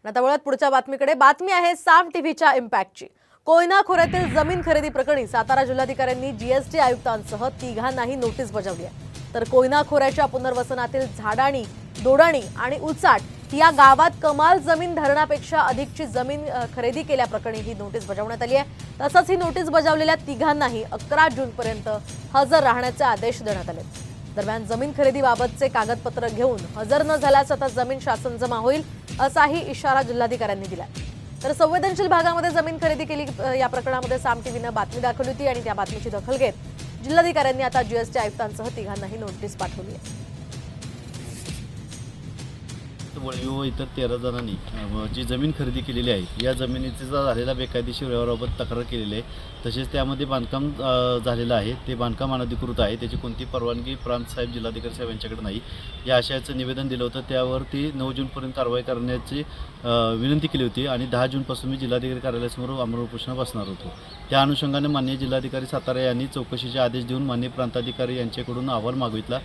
आता वळत पुढच्या बातमीकडे। बातमी आहे साम टीव्हीच्या इम्पॅक्टची। कोयना खोऱ्यातील जमीन खरेदी प्रकरणी सातारा जिल्हाधिकाऱ्यांनी जीएसटी आयुक्तांसह तिघांनाही नोटीस बजावली आहे। तर कोयना खोऱ्याच्या पुनर्वसनातील झाडाणी, दोडाणी आणि उचाट या गावात कमाल जमीन धरणापेक्षा अधिकची जमीन खरेदी केल्याप्रकरणी ही नोटीस बजावण्यात आली आहे। तसंच ही नोटीस बजावलेल्या तिघांनाही 11 जूनपर्यंत हजर राहण्याचे आदेश देण्यात आले। दरम्यान जमीन खरेदीबाबतचे कागदपत्र घेऊन हजर न झाल्यास आता जमीन शासन जमा होईल असाही इशारा जिल्हाधिकाऱ्यांनी दिला। तर संवेदनशील भागामध्ये जमीन खरेदी केली या प्रकरणामध्ये साम टीव्हीनं बातमी दाखवली होती आणि त्या बातमीची दखल घेत जिल्हाधिकाऱ्यांनी आता जीएसटी आयुक्तांसह तिघांनाही नोटीस पाठवली आहे। वळीव इतर 13 जणांनी जी जमीन खरेदी केलेली आहे या जमिनीचा झालेला बेकायदेशीर व्यवहाराबाबत तक्रार केलेली आहे। तसेच त्यामध्ये बांधकाम झालेलं आहे, ते बांधकाम अनधिकृत आहे, त्याची कोणती परवानगी प्रांत साहेब जिल्हाधिकारी साहेब यांच्याकडे नाही या आशयाचं निवेदन दिलं होतं। त्यावरती 9 जूनपर्यंत कारवाई करण्याची विनंती केली होती आणि 10 जूनपासून मी जिल्हाधिकारी कार्यालयासमोर आमरण उपोषण बसणार होतो। त्या अनुषंगाने माननीय जिल्हाधिकारी सातारा यांनी चौकशीचे आदेश देऊन माननीय प्रांताधिकारी यांच्याकडून अहवाल मागितला